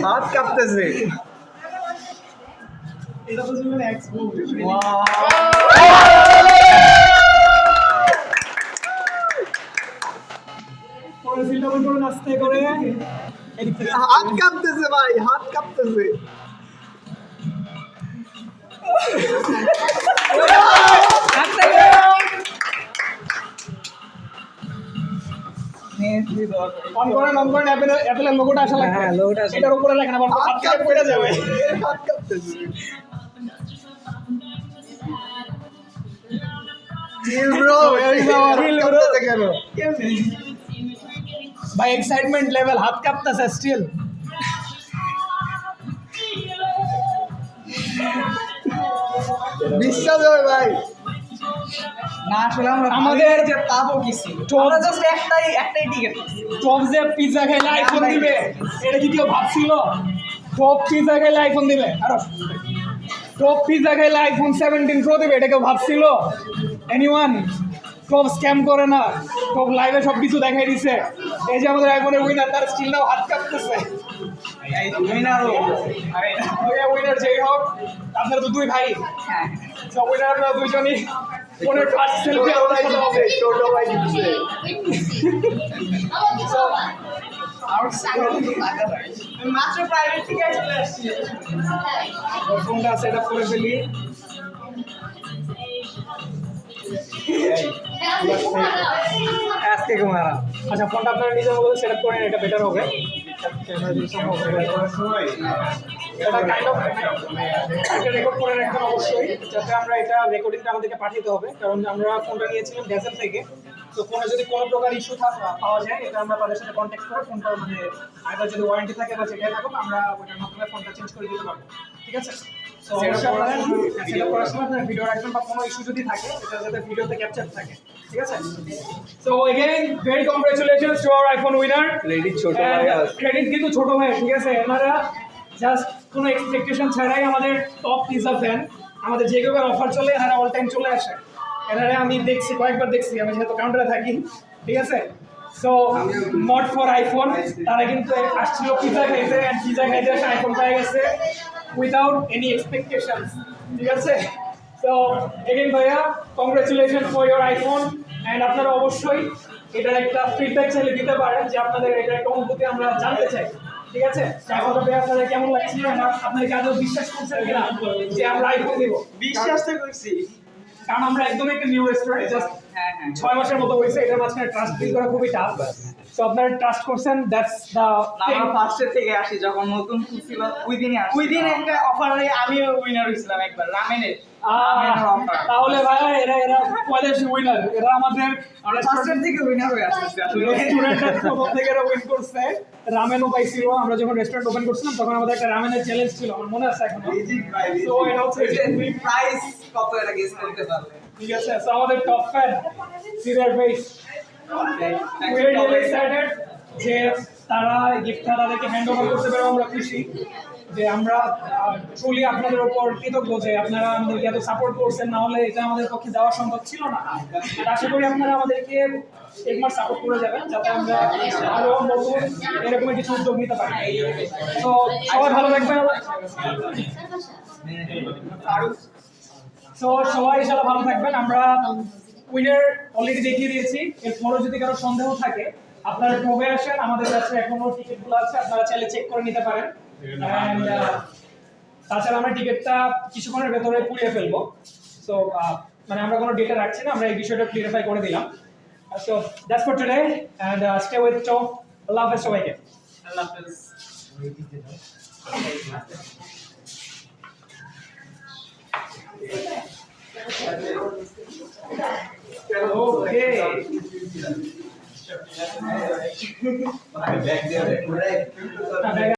হাত কাঁপতেছে। এটা তো জীবনে এক্সপোর্ট পরে সিলটা বন্ধ করে নাচতে করে হাত কাঁপতেছে ভাই, হাত কাঁপতেছে। অন করেন অ্যাপেলের লোগোটা আসা লাগবে। হ্যাঁ, লোগোটা আসা এটার উপরে লেখা না বারবার হাত কাঁপে পড়ে যাবে। হাত কাঁপতেছে। Chill bro, Chill bro. কাঁপতেছে কেন? ভাই এক্সাইটমেন্ট লেভেল হাত কাঁপতেছে স্টিল। বিশ্বাস হয় ভাই। না আসলে আমরা আমাদের যে পাবো কিছু Top- আমরা জাস্ট একটাই টিকিট টপ যে পিৎজা খেলে আইফোন দিবে এটা কি কেউ ভাবছিল? টপ পিৎজা খেলে আইফোন দিবে, আরো টপ পিৎজা খেলে আইফোন 17 প্রো দিবে এটা কেউ ভাবছিল? এনিওয়ান? টপ স্ক্যাম করে না, টপ লাইভে সব কিছু দেখাই দিছে। এই যে আমাদের আইফোনের উইনার, তার স্টিল নাও হাত কাঁপতেছে। উইনারও উইনার যেই হোক, আপনারা তো দুই ভাই, হ্যাঁ সব উইনার আপনারা দুইজনই ফোনের ফার্স্ট সেলফি আপনার সাথে হবে। ছোট ভাই দিচ্ছে। মাত্র প্রাইভেট থেকে চলে আসছি ফোনটা সেট আপ করে ফেলি। আজকে কুমারা আচ্ছা, ফোনটা আপনারা নিজের মতো সেট আপ করেন, এটা বেটার হবে। এটা কাইন্ড অফ এটা রেকর্ড করে রাখবেন অবশ্যই, যাতে আমরা এটা রেকর্ডিংটা আমাদেরকে পাঠাতে হবে, কারণ আমরা ফোনটা নিয়েছিলাম ডেসেল থেকে। তো ফোনে যদি কোনো প্রকার ইস্যু পাওয়া যায়, এটা আমরা তাদের সাথে কন্ট্যাক্ট করে ফোনটা মানে আইদার যদি ওয়ারেন্টি থাকে বা যেটাই থাকুক, আমরা ওইটার মাধ্যমে ফোনটা চেঞ্জ করে দিতে পারবো। ঠিক আছে? তো অবশ্যই আপনারা সেটা করার সময় আপনারা ভিডিও রাখবেন, বা কোনো ইস্যু যদি থাকে এটা যাতে ভিডিওতে ক্যাপচার থাকে। ঠিক আছে? So again very congratulations to our iPhone winner. Credit ছোট ভাই আছে। ক্রেডিট কিন্তু ছোট ভাই, ঠিক আছে? এনারা জাস্ট কোনো এক্সপেকটেশন ছাড়াই আমাদের টপ পিৎজা ফ্যান। আমাদের যে কেউ অফার চলে এনারা অল টাইম চলে আসে। এনারা আমি দেখছি, কয়েকবার দেখছি, আমি যেহেতু কাউন্টারে থাকি। ঠিক আছে? সো নট ফর আইফোন, তারা কিন্তু আসছিল পিৎজা খাইতে, অ্যান্ড পিৎজা খাইতে এসে আইফোন পেয়ে গেছে উইদাউট এনি এক্সপেকটেশনস। ঠিক আছে? সো এগেইন ভাইয়া congratulation for your iPhone, and আপনারা অবশ্যই এটার একটা ফিডব্যাক চাইলে দিতে পারেন যে আপনাদের এটার একটা অনুভূতি আমরা জানতে চাই। ঠিক আছে? আইফোনটা পেয়ে আপনাদের কেমন লাগছিল, আপনারা কি আদৌ বিশ্বাস করছেন কিনা যে আমরা আইফোন দিব? বিশ্বাস তো করছি কারণ আমরা একদম একটা নিউ রেস্টুরেন্ট, জাস্ট হ্যাঁ হ্যাঁ 6 মাসের মতো হয়েছে, এটার মাঝখানে ট্রাস্ট বিল্ড করা খুবই টাফ। তো আপনারা ট্রাস্ট করছেন, দ্যাটস দ্য আমরা ফার্স্টের থেকে আসি যখন নতুন খুঁজছিল ওই দিন একটা অফারে আমিও উইনার হয়েছিলাম একবার রামেনের অফার তাহলে ভাই এরা পয়লাশি উইনার, এরা আমাদের ফার্স্টের থেকে উইনার হয়ে আসছে আসলে রেস্টুরেন্টের প্রথম থেকে এরা উইন করছে। রামেনও পাইছিল, আমরা যখন রেস্টুরেন্ট ওপেন করছিলাম তখন আমাদের একটা রামেনের চ্যালেঞ্জ ছিল, আমার মনে আছে এখনো। তো এটা হচ্ছে প্রাইস কত এটা গেস করতে পারবে ঠিক আছে। সো আমাদের টপ ফ্যান সিরিয়ার base, we are really excited যে তারা গিফটটা তাদেরকে হ্যান্ড ওভার করতে পেরে আমরা খুশি, যে আমরা ট্রুলি আপনাদের উপর কৃতজ্ঞ যে আপনারা আমাদেরকে এত সাপোর্ট করছেন, না হলে এটা আমাদের পক্ষে দেওয়া সম্ভব ছিল না। আর আশা করি আপনারা আমাদেরকে একবার সাপোর্ট করে যাবেন, যাতে আমরা আরো নতুন এরকম কিছু উদ্যোগ নিতে পারি। তো সবাই ভালো থাকবেন। তো সবাই ইনশাআল্লাহ ভালো থাকবেন। আমরা উইনার অলরেডি দেখিয়ে দিয়েছি, এরপরও যদি কারো সন্দেহ থাকে আপনারা প্রবে আসেন, আমাদের কাছে এখনো টিকিটগুলো আছে, আপনারা চাইলে চেক করে নিতে পারেন। অ্যান্ড তাছাড়া আমরা টিকিটটা কিছুক্ষণের ভেতরে পুড়িয়ে ফেলবো। সো মানে আমরা কোনো ডেটা রাখছি না, আমরা এই বিষয়টা ক্লিয়ারিফাই করে দিলাম। So that's for today, and stay with top. আল্লাহ হাফেজ সবাইকে। আল্লাহ হাফেজ Okay. ব্যাগ দিয়ে